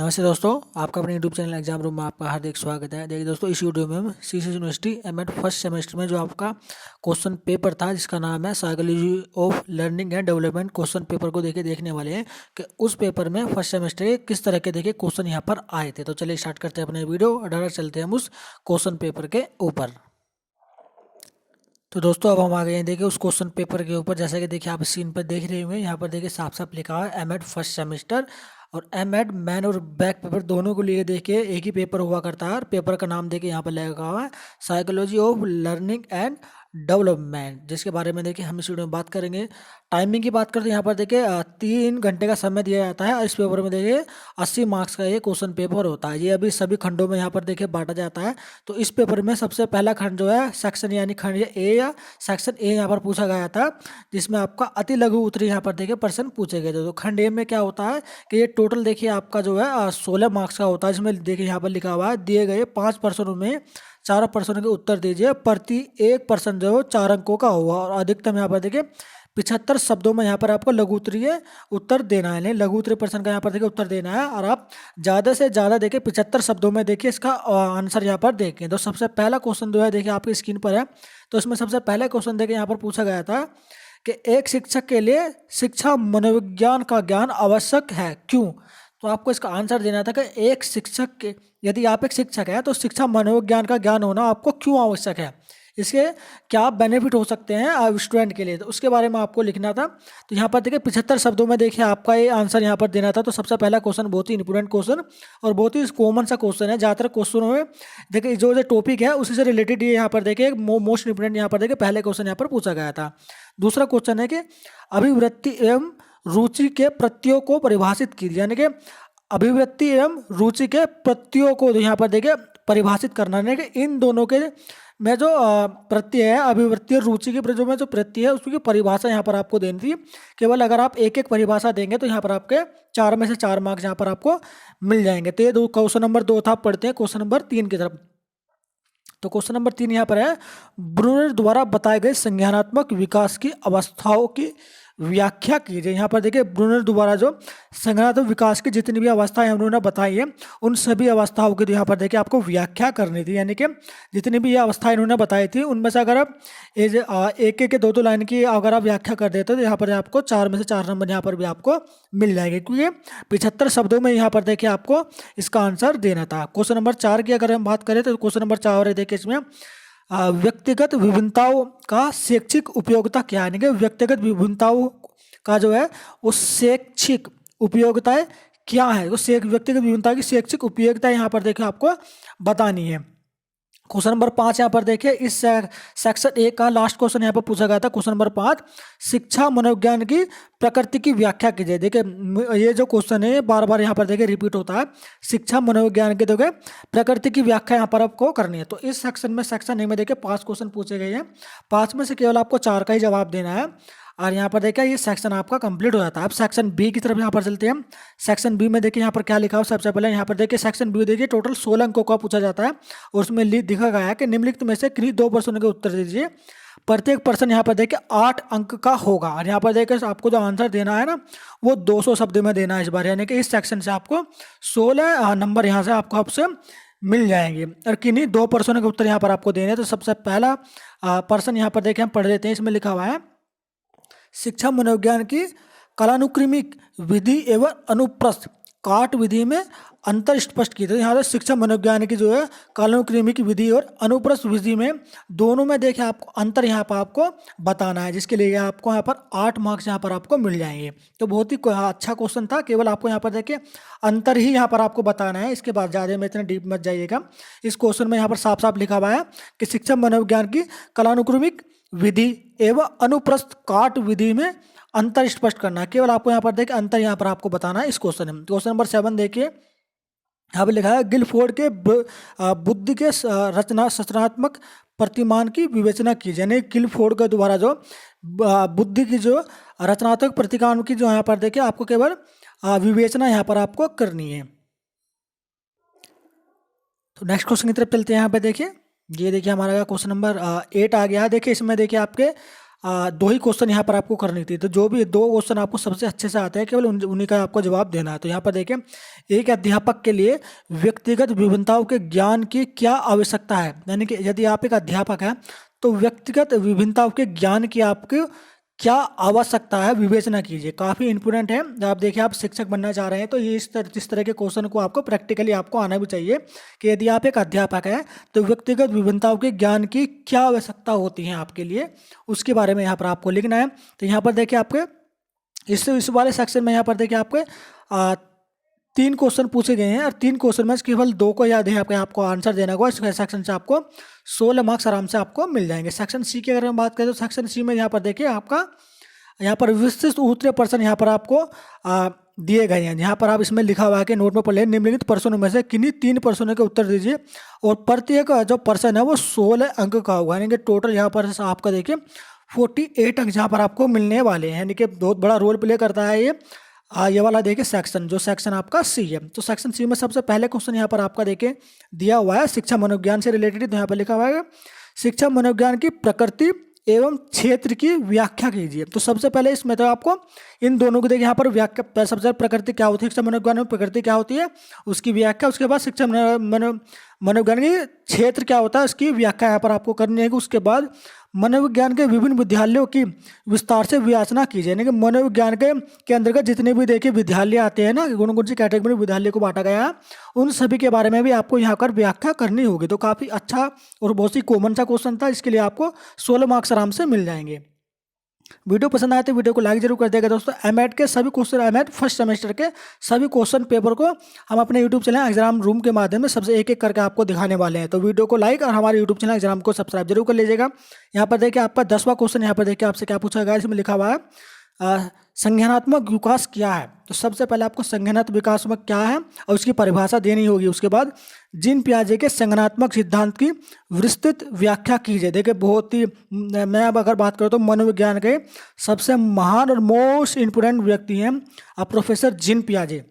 नमस्ते दोस्तों, आपका अपने यूट्यूब चैनल एग्जाम रूम में आपका हार्दिक स्वागत है। देखिए दोस्तों, इस वीडियो में हम CCS university MEd first semester में जो आपका क्वेश्चन पेपर था जिसका नाम है psychology of learning and development, question paper को देखने वाले हैं कि उस पेपर में फर्स्ट सेमेस्टर के किस तरह के क्वेश्चन यहाँ पर आए थे। तो चलिए स्टार्ट करते हैं अपने वीडियो और डायरेक्ट चलते हैं हम उस क्वेश्चन पेपर के ऊपर। तो दोस्तों, अब हम आ गए हैं देखिए उस क्वेश्चन पेपर के ऊपर। जैसा कि देखिए आप स्क्रीन पर देख रहे होंगे, यहाँ पर देखिए साफ साफ लिखा हुआ है एमएड फर्स्ट सेमेस्टर। और एमएड मैन और बैक पेपर दोनों को लिए देखिए एक ही पेपर हुआ करता है। और पेपर का नाम देखिए यहाँ पर लगा हुआ है psychology of learning and development, जिसके बारे में देखिए हम इस वीडियो में बात करेंगे। टाइमिंग की बात करते हैं, यहाँ पर देखिए 3 घंटे का समय दिया जाता है। और इस पेपर में देखिए 80 मार्क्स का ये क्वेश्चन पेपर होता है। ये अभी सभी खंडों में यहाँ पर देखिए बांटा जाता है। तो इस पेपर में सबसे पहला खंड जो है सेक्शन यानी खंड ए या सेक्शन ए यहाँ पर पूछा गया था, जिसमें आपका अति लघु उत्तरीय यहाँ पर देखिए प्रश्न पूछे गए थे। तो खंड ए में क्या होता है कि ये टोटल देखिए आपका जो है 16 मार्क्स का होता है। जिसमें देखिए यहाँ पर लिखा हुआ है दिए गए 5 प्रश्नों में 4 प्रश्नों के उत्तर दीजिए, प्रति एक प्रश्न जो है 4 अंकों का होगा। और अधिकतम यहाँ पर देखिए 75 शब्दों में यहाँ पर आपको लघु उत्तरीय उत्तर देना है। लघु उत्तरीय प्रश्न का यहाँ पर देखिए उत्तर देना है। और आप ज़्यादा से ज़्यादा देखिए 75 शब्दों में देखिए इसका आंसर यहाँ पर देखें। तो सबसे पहला क्वेश्चन जो है देखिए आपकी स्क्रीन पर है। तो इसमें सबसे पहला क्वेश्चन देखिए यहाँ पर पूछा गया था कि एक शिक्षक के लिए शिक्षा मनोविज्ञान का ज्ञान आवश्यक है, क्यों? तो आपको इसका आंसर देना था कि एक शिक्षक के यदि आप एक शिक्षक हैं तो शिक्षा मनोविज्ञान का ज्ञान होना आपको क्यों आवश्यक है, इसके क्या बेनिफिट हो सकते हैं स्टूडेंट के लिए, तो उसके बारे में आपको लिखना था। तो यहाँ पर देखिए 75 शब्दों में देखिए आपका ये आंसर यहाँ पर देना था। तो सबसे पहला क्वेश्चन बहुत ही इंपॉर्टेंट क्वेश्चन और बहुत ही कॉमन सा क्वेश्चन है। ज़्यादातर क्वेश्चनों में देखिए जो टॉपिक है उसी से रिलेटेड ये यहाँ पर देखिए मोस्ट इंपोर्टेंट यहाँ पर देखिए पहले क्वेश्चन यहाँ पर पूछा गया था। दूसरा क्वेश्चन है कि अभिवृत्ति एवं रुचि के प्रत्ययों को परिभाषित कीजिए, यानी कि अभिवृत्ति एवं रुचि के प्रत्ययों को यहाँ पर देखिए परिभाषित करना है कि इन दोनों के में जो प्रत्यय है अभिवृत्ति और रुचि के जो में जो प्रत्यय है उसकी परिभाषा यहाँ पर आपको देनी थी। केवल अगर आप एक एक परिभाषा देंगे तो यहाँ पर आपके 4 में से 4 मार्क्स यहाँ पर आपको मिल जाएंगे। तो ये क्वेश्चन नंबर 2 था। पढ़ते हैं क्वेश्चन नंबर 3 की तरफ। तो क्वेश्चन नंबर 3 यहाँ पर है ब्रूनर द्वारा बताए गए संज्ञानात्मक विकास की अवस्थाओं की व्याख्या कीजिए। यहाँ पर देखिए ब्रूनर द्वारा जो संज्ञानात्मक विकास की जितनी भी अवस्थाएं उन्होंने बताई है उन सभी अवस्थाओं की यहाँ पर देखिए आपको व्याख्या करनी थी, यानी कि जितनी भी ये अवस्थाएं इन्होंने बताई थी उनमें से अगर आप एक एक 2 लाइन की अगर आप व्याख्या कर देते तो यहाँ पर आपको 4 में से 4 नंबर यहाँ पर भी आपको मिल जाएंगे, क्योंकि 75 शब्दों में यहाँ पर देखिए आपको इसका आंसर देना था। क्वेश्चन नंबर 4 की अगर हम बात करें तो क्वेश्चन नंबर 4 देखिए इसमें व्यक्तिगत विभिन्नताओं का शैक्षिक उपयोगिता क्या है, यानी कि व्यक्तिगत विभिन्नताओं का जो है वो शैक्षिक उपयोगिताएं क्या है, वो व्यक्तिगत विभिन्नता की शैक्षिक उपयोगिता यहाँ पर देखिए आपको बतानी है। क्वेश्चन नंबर 5 यहाँ पर देखिए इस सेक्शन 1 का लास्ट क्वेश्चन यहाँ पर पूछा गया था। क्वेश्चन नंबर 5 शिक्षा मनोविज्ञान की प्रकृति की व्याख्या कीजिए। देखिए ये जो क्वेश्चन है बार बार यहाँ पर देखिए रिपीट होता है। शिक्षा मनोविज्ञान की देखिए प्रकृति की व्याख्या यहाँ पर आपको करनी है। तो इस सेक्शन में सेक्शन ए में देखिए 5 क्वेश्चन पूछे गए हैं। 5 में से केवल आपको 4 का ही जवाब देना है। और यहाँ पर देखिए ये सेक्शन आपका कंप्लीट हो जाता है। अब सेक्शन बी की तरफ यहाँ पर चलते हैं। सेक्शन बी में देखिए यहाँ पर क्या लिखा हो। सबसे पहले यहाँ पर देखिए सेक्शन बी देखिए टोटल 16 अंकों का पूछा जाता है और उसमें लिखा गया है कि निम्नलिखित में से किन्हीं 2 प्रश्नों के उत्तर दीजिए। प्रत्येक प्रश्न यहाँ पर देखिए 8 अंक का होगा। और यहाँ पर देखिए आपको जो आंसर देना है ना वो 200 शब्द में देना है इस बार, यानी कि इस सेक्शन से आपको 16 नंबर यहाँ से आपको आपसे मिल जाएंगे। और किन्हीं 2 प्रश्नों के उत्तर यहाँ पर आपको देने हैं। तो सबसे पहला प्रश्न यहाँ पर देखिए हम पढ़ लेते हैं। इसमें लिखा हुआ है शिक्षा मनोविज्ञान की कालानुक्रमिक विधि एवं अनुप्रस्थ काट विधि में अंतर स्पष्ट किए। तो यहाँ पर शिक्षा मनोविज्ञान की जो है कालानुक्रमिक विधि और अनुप्रस्थ विधि में दोनों में देखिए आपको अंतर यहाँ पर आपको बताना है, जिसके लिए आपको यहाँ पर 8 मार्क्स यहाँ पर आपको मिल जाएंगे। तो बहुत ही अच्छा क्वेश्चन था। केवल आपको यहाँ पर देखिए अंतर ही यहाँ पर आपको बताना है, इसके बाद ज़्यादा में इतना डीप मत जाइएगा। इस क्वेश्चन में यहाँ पर साफ साफ लिखा हुआ है कि शिक्षा मनोविज्ञान की कालानुक्रमिक विधि एवं अनुप्रस्थ काट विधि में अंतर स्पष्ट करना है। केवल आपको यहाँ पर देखिए अंतर यहाँ पर आपको बताना है इस क्वेश्चन में। क्वेश्चन नंबर 7 देखिए यहाँ पर लिखा है गिलफोर्ड के बुद्धि के रचनात्मक प्रतिमान की विवेचना कीजिए। यानी गिलफोर्ड के द्वारा जो बुद्धि की जो रचनात्मक प्रतिमान की जो यहाँ पर देखिए आपको केवल विवेचना यहाँ पर आपको करनी है। तो नेक्स्ट क्वेश्चन की तरफ चलते हैं। यहाँ पे देखिए ये देखिए हमारा क्वेश्चन नंबर 8 आ गया है। देखिए इसमें देखिए आपके दो ही क्वेश्चन यहाँ पर आपको करनी थी। तो जो भी दो क्वेश्चन आपको सबसे अच्छे से आते हैं केवल उन्हीं का आपको जवाब देना है। तो यहाँ पर देखिए, एक अध्यापक के लिए व्यक्तिगत विभिन्नताओं के ज्ञान की क्या आवश्यकता है। यानी कि यदि आप एक अध्यापक हैं तो व्यक्तिगत विभिन्नताओं के ज्ञान की आपको क्या आवश्यकता है, विवेचना कीजिए। काफ़ी इंपॉर्टेंट है। आप देखिए, आप शिक्षक बनना चाह रहे हैं तो ये इस तरह के क्वेश्चन को आपको प्रैक्टिकली आपको आना भी चाहिए कि यदि आप एक अध्यापक हैं तो व्यक्तिगत विभिन्नताओं के ज्ञान की क्या आवश्यकता होती है आपके लिए, उसके बारे में यहाँ पर आपको लिखना है। तो यहाँ पर देखिए आपके इस वाले सेक्शन में यहाँ पर देखिए आपके 3 क्वेश्चन पूछे गए हैं और 3 क्वेश्चन में केवल 2 को याद है आपको आंसर देना होगा। इस सेक्शन से आपको 16 मार्क्स आराम से आपको मिल जाएंगे। सेक्शन सी की अगर हम बात करें तो सेक्शन सी में यहाँ पर देखिए आपका यहाँ पर विशिष्ट उत्तरीय प्रश्न यहाँ पर आपको दिए गए हैं। यहाँ पर आप इसमें लिखा हुआ है कि नोट में पढ़ लें, निम्नलिखित प्रश्नों में से किन्हीं 3 प्रश्नों के उत्तर दीजिए और प्रत्येक जो प्रश्न है वो 16 अंक का होगा। यानी कि टोटल यहाँ पर आपका देखिए 48 अंक यहाँ पर आपको मिलने वाले हैं। यानी कि बहुत बड़ा रोल प्ले करता है ये वाला देखिए सेक्शन, जो सेक्शन आपका सी है। तो सेक्शन सी में सबसे पहले क्वेश्चन यहाँ पर आपका देखिए दिया हुआ है शिक्षा मनोविज्ञान से रिलेटेड। तो यहाँ पर लिखा हुआ है शिक्षा मनोविज्ञान की प्रकृति एवं क्षेत्र की व्याख्या कीजिए। तो सबसे पहले इसमें तो आपको इन दोनों को देखिए यहाँ पर व्याख्या, सबसे प्रकृति क्या होती है, शिक्षा मनोविज्ञान में प्रकृति क्या होती है उसकी व्याख्या, उसके बाद शिक्षा मनोविज्ञान की क्षेत्र क्या होता है उसकी व्याख्या यहाँ पर आपको करनी है। उसके बाद मनोविज्ञान के विभिन्न विद्यालयों की विस्तार से विवेचना कीजिए। यानी कि मनोविज्ञान के अंतर्गत जितने भी देखिए विद्यालय आते हैं ना, कौन कौन सी कैटेगरी विद्यालय को बांटा गया है, उन सभी के बारे में भी आपको यहाँ पर व्याख्या करनी होगी। तो काफ़ी अच्छा और बहुत ही कॉमन सा क्वेश्चन था, इसके लिए आपको 16 मार्क्स आराम से मिल जाएंगे। वीडियो पसंद आए तो वीडियो को लाइक जरूर कर देगा दोस्तों। एमएड के सभी क्वेश्चन, एमएड फर्स्ट सेमेस्टर के सभी क्वेश्चन पेपर को हम अपने यूट्यूब चैनल एग्जाम रूम के माध्यम में सबसे एक एक करके आपको दिखाने वाले हैं। तो वीडियो को लाइक और हमारे यूट्यूब चैनल एग्जाम को सब्सक्राइब जरूर कर लीजिएगा। यहाँ पर देखिए आपका 10वां क्वेश्चन यहाँ पर देखिए आपसे क्या पूछा गया है, इसमें लिखा हुआ है संज्ञानात्मक विकास क्या है। तो सबसे पहले आपको संज्ञानात्मक विकास में क्या है और उसकी परिभाषा देनी होगी। उसके बाद जीन पियाजे के संज्ञानात्मक सिद्धांत की विस्तृत व्याख्या कीजिए। देखिए बहुत ही, मैं अब अगर बात करूँ तो मनोविज्ञान के सबसे महान और मोस्ट इम्पोर्टेंट व्यक्ति हैं प्रोफेसर जीन पियाजे।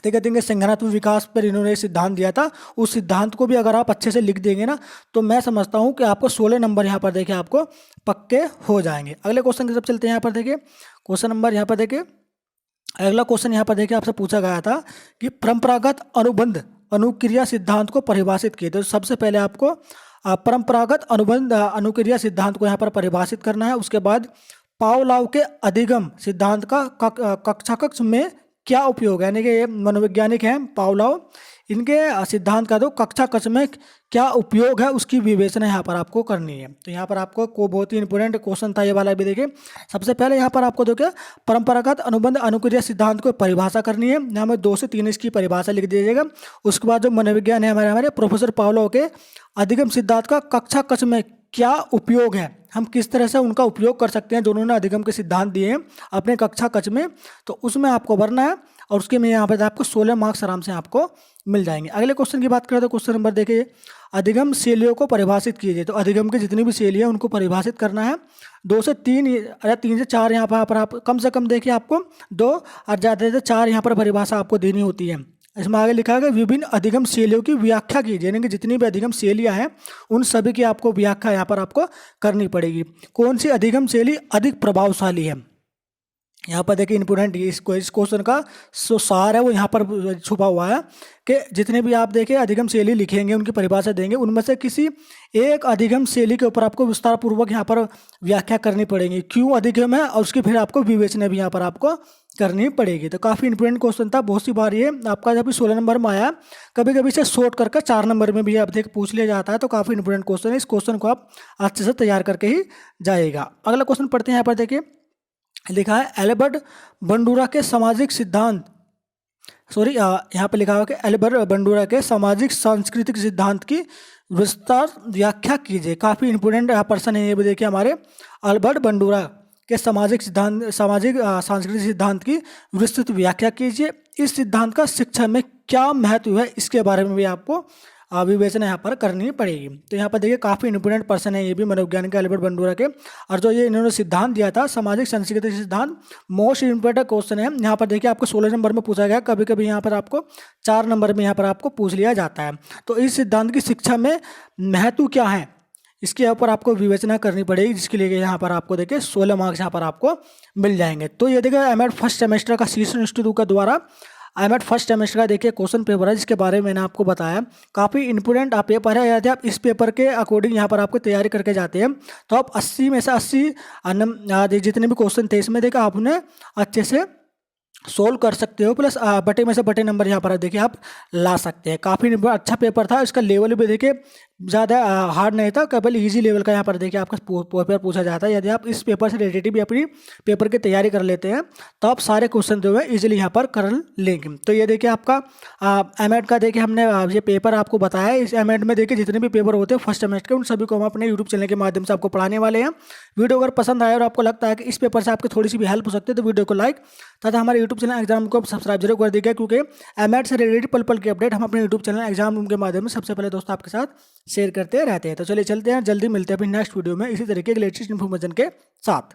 देखिए देंगे संज्ञानात्मक विकास पर इन्होंने सिद्धांत दिया था, उस सिद्धांत को भी अगर आप अच्छे से लिख देंगे ना तो मैं समझता हूँ कि आपको 16 नंबर यहाँ पर देखिए आपको पक्के हो जाएंगे। अगले क्वेश्चन की तरफ चलते हैं। यहाँ पर देखिए क्वेश्चन नंबर यहाँ पर देखिए अगला क्वेश्चन यहाँ पर देखिए आपसे पूछा गया था कि परंपरागत अनुबंध अनुक्रिया सिद्धांत को परिभाषित किए। तो सबसे पहले आपको परंपरागत अनुबंध अनुक्रिया सिद्धांत को यहाँ पर परिभाषित करना है। उसके बाद पावलोव के अधिगम सिद्धांत का कक्षा कक्ष में क्या उपयोग है। यानी कि ये मनोवैज्ञानिक हैं पावलोव, इनके सिद्धांत का तो कक्षा कक्ष में क्या उपयोग है उसकी विवेचना यहाँ पर आपको करनी है। तो यहाँ पर आपको को बहुत ही इंपॉर्टेंट क्वेश्चन था ये वाला भी। देखिए सबसे पहले यहाँ पर आपको देखिए परंपरागत अनुबंध अनुक्रिया सिद्धांत को परिभाषा करनी है। यहाँ में 2 से 3 इसकी परिभाषा लिख दीजिएगा। उसके बाद जो मनोविज्ञान है हमारे प्रोफेसर पावलोव के अधिगम सिद्धांत का कक्षा कक्ष में क्या उपयोग है, हम किस तरह से उनका उपयोग कर सकते हैं जो उन्होंने अधिगम के सिद्धांत दिए हैं अपने कक्षा कक्ष में, तो उसमें आपको भरना है और उसके में यहाँ पर आपको 16 मार्क्स आराम से आपको मिल जाएंगे। अगले क्वेश्चन की बात करें तो क्वेश्चन नंबर देखिए अधिगम शैलियों को परिभाषित कीजिए। तो अधिगम की जितनी भी शैली है उनको परिभाषित करना है। 2 से 3 या 3 से 4 यहाँ पर आप कम से कम देखिए आपको 2 और ज़्यादा से 4 यहाँ पर परिभाषा आपको देनी होती है। इसमें आगे लिखा है विभिन्न अधिगम शैलियों की व्याख्या कीजिए। यानी कि जितनी भी अधिगम शैलियाँ हैं उन सभी की आपको व्याख्या यहाँ पर आपको करनी पड़ेगी। कौन सी अधिगम शैली अधिक प्रभावशाली है, यहाँ पर देखिए इंपोर्टेंट इस क्वेश्चन का जो सार है वो यहाँ पर छुपा हुआ है कि जितने भी आप देखिए अधिगम शैली लिखेंगे उनकी परिभाषा देंगे, उनमें से किसी एक अधिगम शैली के ऊपर आपको विस्तार पूर्वक यहाँ पर व्याख्या करनी पड़ेगी, क्यों अधिगम है और उसकी फिर आपको विवेचना भी यहाँ पर आपको करनी पड़ेगी। तो काफ़ी इंपोर्टेंट क्वेश्चन था। बहुत सी बार ये आपका जब 16 नंबर में आया, कभी कभी इसे शॉर्ट करके 4 नंबर में भी आप देख पूछ लिया जाता है। तो काफ़ी इंपोर्टेंट क्वेश्चन है, इस क्वेश्चन को आप अच्छे से तैयार करके ही जाएगा। अगला क्वेश्चन पढ़ते हैं। यहाँ पर देखिए लिखा है एल्बर्ट बंडूरा के सामाजिक सिद्धांत, यहाँ पे लिखा हुआ कि एल्बर्ट बंडूरा के सामाजिक सांस्कृतिक सिद्धांत की विस्तार व्याख्या कीजिए। काफ़ी इंपोर्टेंट पर्सन है ये भी देखिए हमारे अल्बर्ट बंडूरा के सामाजिक सांस्कृतिक सिद्धांत की विस्तृत व्याख्या कीजिए। इस सिद्धांत का शिक्षा में क्या महत्व है इसके बारे में भी आपको विवेचना यहाँ पर करनी पड़ेगी। तो यहाँ पर देखिए काफ़ी इंपोर्टेंट पर्सन है ये भी मनोविज्ञान के एल्बर्ट बंडूरा के, और जो ये इन्होंने सिद्धांत दिया था सामाजिक सांस्कृतिक सिद्धांत, मोस्ट इंपोर्टेंट क्वेश्चन है। यहाँ पर देखिए आपको 16 नंबर में पूछा गया, कभी कभी यहाँ पर आपको 4 नंबर में यहाँ पर आपको पूछ लिया जाता है। तो इस सिद्धांत की शिक्षा में महत्व क्या है इसके ऊपर आपको विवेचना करनी पड़ेगी, जिसके लिए यहाँ पर आपको देखिए 16 मार्क्स यहाँ पर आपको मिल जाएंगे। तो ये देखिए एमएड फर्स्ट सेमेस्टर का शीर्ष इंस्टीट्यूट का द्वारा एमएड फर्स्ट सेमेस्टर का देखिए क्वेश्चन पेपर है, जिसके बारे में मैंने आपको बताया। काफ़ी इंपॉर्टेंट आप पेपर है। यदि आप इस पेपर के अकॉर्डिंग यहाँ पर आपको तैयारी करके जाते हैं तो आप 80 में से 80 जितने भी क्वेश्चन थे इसमें देखिए आप उन्हें अच्छे से सोल्व कर सकते हो, प्लस बटे में से बटे नंबर यहाँ पर देखिए आप ला सकते हैं। काफ़ी अच्छा पेपर था। इसका लेवल भी देखिए ज़्यादा हार्ड नहीं था, केवल इजी लेवल का यहाँ पर देखिए आपका पेपर पूछा जाता है। यदि आप इस पेपर से रिलेटेड भी अपनी पेपर की तैयारी कर लेते हैं तो आप सारे क्वेश्चन जो है इजीली यहाँ पर कर लेंगे। तो ये देखिए आपका एमएड का देखिए हमने ये पेपर आपको बताया है। इस एमएड में देखिए जितने भी पेपर होते हैं फर्स्ट सेमेस्टर के, उन सभी को हम अपने यूट्यूब चैनल के माध्यम से आपको पढ़ाने वाले हैं। वीडियो अगर पसंद आए और आपको लगता है कि इस पेपर से आपकी थोड़ी सी भी हेल्प हो सकती है तो वीडियो को लाइक तथा हमारे यूट्यूब चैनल एग्जाम को सब्सक्राइब जरूर कर दीजिएगा, क्योंकि एमएड से रिलेटेड पल पल की अपडेट हम अपने यूट्यूब चैनल एग्जाम रूम के माध्यम से सबसे पहले दोस्तों आपके साथ शेयर करते रहते हैं। तो चलिए चलते हैं, जल्दी मिलते हैं अपनी नेक्स्ट वीडियो में इसी तरीके के लेटेस्ट इन्फॉर्मेशन के साथ।